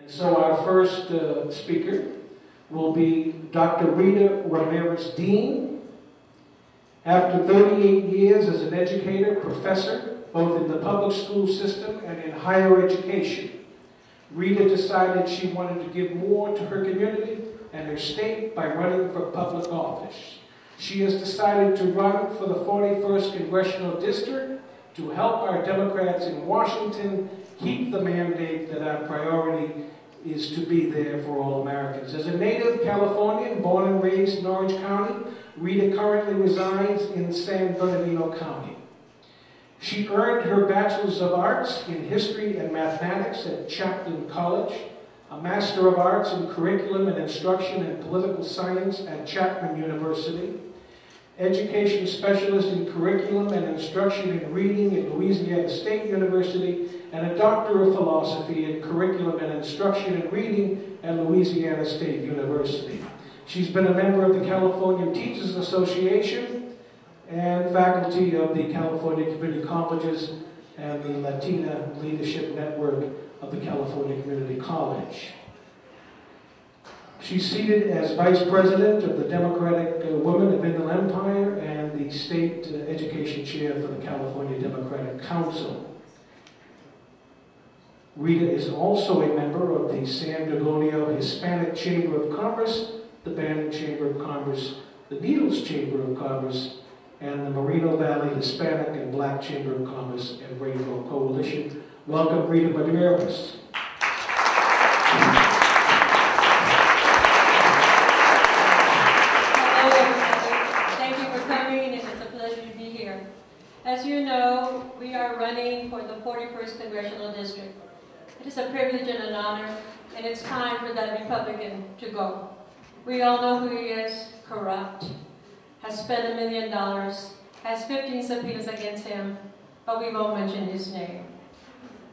So our first speaker will be Dr. Rita Ramirez-Dean. After 38 years as an educator, professor, both in the public school system and in higher education, Rita decided she wanted to give more to her community and her state by running for public office. She has decided to run for the 41st Congressional District to help our Democrats in Washington keep the mandate that our priority is to be there for all Americans. As a native Californian, born and raised in Orange County, Rita currently resides in San Bernardino County. She earned her Bachelor's of Arts in History and Mathematics at Chapman College, a Master of Arts in Curriculum and Instruction and Political Science at Chapman University, Education Specialist in Curriculum and Instruction in Reading at Louisiana State University, and a Doctor of Philosophy in Curriculum and Instruction in Reading at Louisiana State University. She's been a member of the California Teachers Association and faculty of the California Community Colleges and the Latina Leadership Network of the California Community College. She's seated as Vice President of the Democratic Women of Inland Empire and the State Education Chair for the California Democratic Council. Rita is also a member of the San Gorgonio Hispanic Chamber of Commerce, the Banning Chamber of Commerce, the Needles Chamber of Commerce, and the Moreno Valley Hispanic and Black Chamber of Commerce and Rainbow Coalition. Welcome, Rita Ramirez. As you know, we are running for the 41st Congressional District. It is a privilege and an honor, and it's time for that Republican to go. We all know who he is: corrupt, has spent $1 million, has 15 subpoenas against him, but we won't mention his name.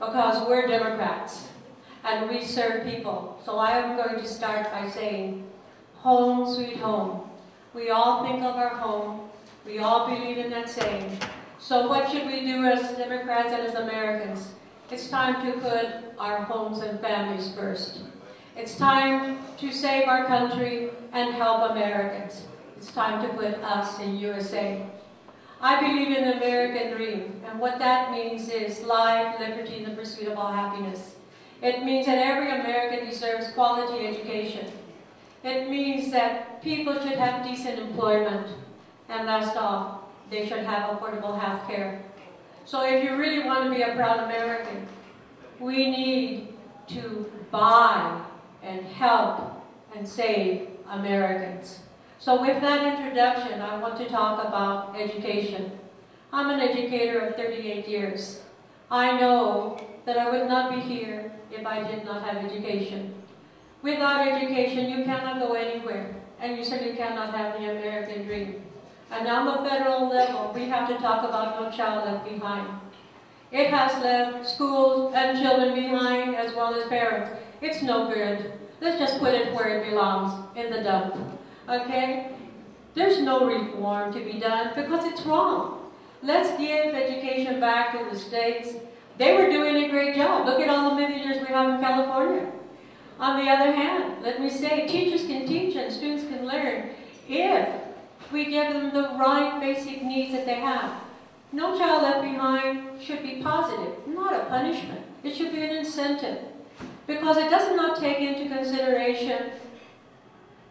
Because we're Democrats, and we serve people. So I am going to start by saying, home sweet home. We all think of our home. We all believe in that saying. So what should we do as Democrats and as Americans? It's time to put our homes and families first. It's time to save our country and help Americans. It's time to put us in USA. I believe in the American dream, and what that means is life, liberty, and the pursuit of all happiness. It means that every American deserves quality education. It means that people should have decent employment, and last of all, they should have affordable health care. So if you really want to be a proud American, we need to buy and help and save Americans. So with that introduction, I want to talk about education. I'm an educator of 38 years. I know that I would not be here if I did not have education. Without education, you cannot go anywhere, and you certainly cannot have the American dream. And on the federal level, we have to talk about No Child Left Behind. It has left schools and children behind, as well as parents. It's no good. Let's just put it where it belongs, in the dump. Okay? There's no reform to be done because it's wrong. Let's give education back to the states. They were doing a great job. Look at all the millionaires we have in California. On the other hand, let me say, teachers can teach and students can learn if we give them the right basic needs that they have. No Child Left Behind should be positive, not a punishment. It should be an incentive, because it does not take into consideration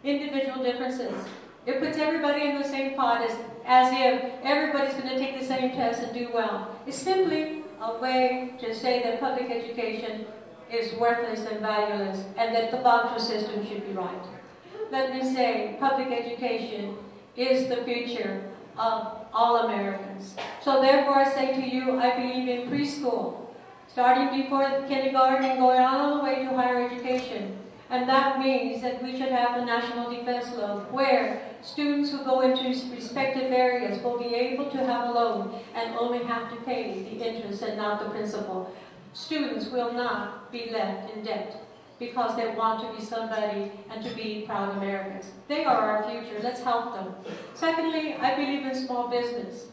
individual differences. It puts everybody in the same pot as if everybody's going to take the same test and do well. It's simply a way to say that public education is worthless and valueless, and that the voucher system should be right. Let me say, public education is the future of all Americans. So therefore I say to you, I believe in preschool, starting before kindergarten, going all the way to higher education. And that means that we should have a national defense loan, where students who go into respective areas will be able to have a loan and only have to pay the interest and not the principal. Students will not be left in debt because they want to be somebody and to be proud Americans. They are our future. Let's help them. Secondly, I believe in small business.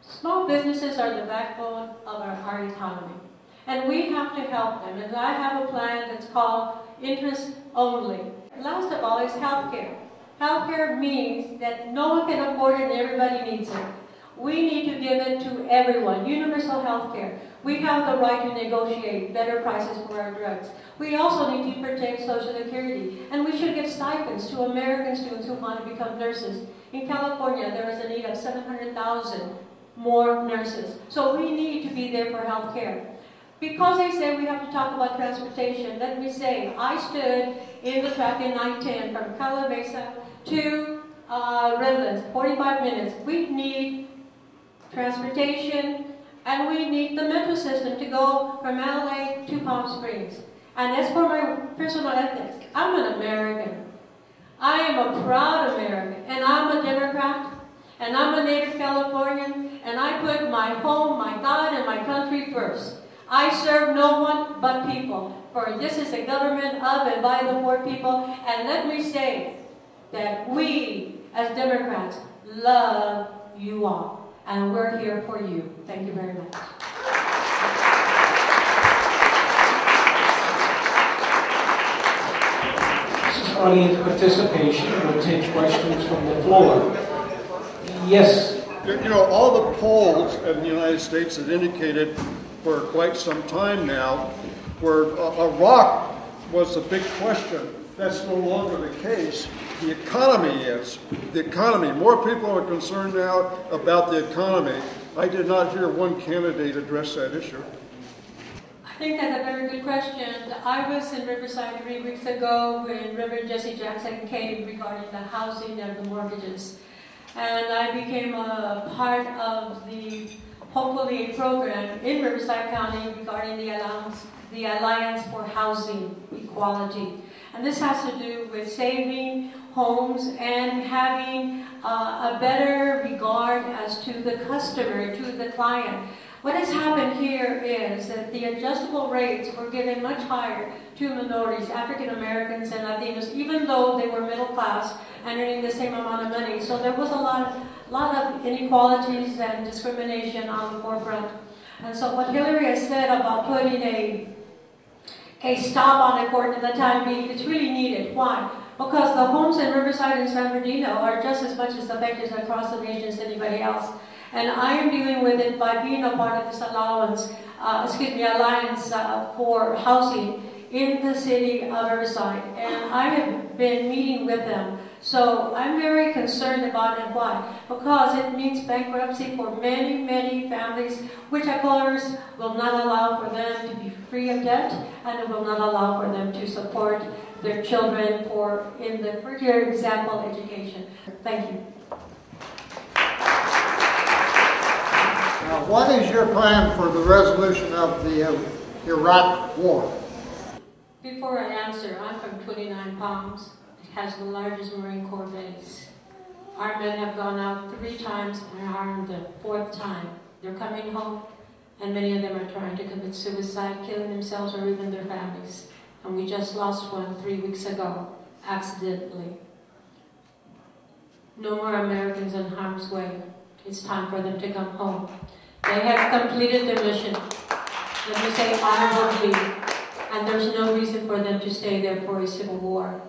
Small businesses are the backbone of our economy. And we have to help them. And I have a plan that's called interest only. Last of all is healthcare. Healthcare means that no one can afford it and everybody needs it. We need to give it to everyone. Universal healthcare. We have the right to negotiate better prices for our drugs. We also need to protect Social Security. And we should give stipends to American students who want to become nurses. In California, there is a need of 700,000 more nurses. So we need to be there for healthcare. Because I say we have to talk about transportation, let me say, I stood in the traffic in 910 from Calimesa to Redlands, 45 minutes. We need transportation, and we need the metro system to go from LA to Palm Springs. And as for my personal ethics, I'm an American. I am a proud American, and I'm a Democrat, and I'm a native Californian, and I put my home, my God, and my country first. I serve no one but people, for this is a government of and by the poor people. And let me say that we, as Democrats, love you all. And we're here for you. Thank you very much. This is audience participation. We'll take questions from the floor. Yes? You know, all the polls in the United States have indicated for quite some time now, where Iraq was a big question. That's no longer the case. The economy is. The economy. More people are concerned now about the economy. I did not hear one candidate address that issue. I think that's a very good question. I was in Riverside 3 weeks ago when Reverend Jesse Jackson came regarding the housing and the mortgages. And I became a part of the hopefully a program in Riverside County regarding the Alliance for Housing Equality. And this has to do with saving homes and having a better regard as to the customer, to the client. What has happened here is that the adjustable rates were given much higher to minorities, African Americans and Latinos, even though they were middle class and earning the same amount of money. So there was a lot of inequalities and discrimination on the forefront. And so what Hillary has said about putting a stop on it for the time being, it's really needed. Why? Because the homes in Riverside and San Bernardino are just as much as affected across the nation as anybody else. And I am dealing with it by being a part of this alliance for housing in the city of Riverside. And I have been meeting with them. So I'm very concerned about it. Why? Because it means bankruptcy for many, many families, which colors will not allow for them to be free of debt, and it will not allow for them to support their children for your example, education. Thank you. Now, what is your plan for the resolution of the Iraq War? Before I answer, I'm from 29 Palms. It has the largest Marine Corps base. Our men have gone out 3 times and are on the 4th time. They're coming home, and many of them are trying to commit suicide, killing themselves or even their families. And we just lost one 3 weeks ago, accidentally. No more Americans in harm's way. It's time for them to come home. They have completed their mission. Let me say honorably. And there's no reason for them to stay there for a civil war.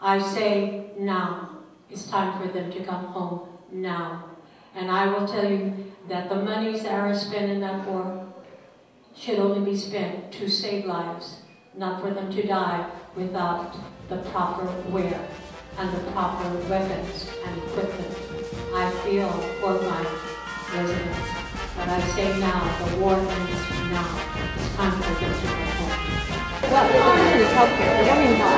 I say now. It's time for them to come home now. And I will tell you that the monies that are spent in that war should only be spent to save lives, not for them to die without the proper wear and the proper weapons and equipment. I feel for my residents, but I say now, the war ends now. It's time for them to go home. Well, the question is healthcare. What do you mean by?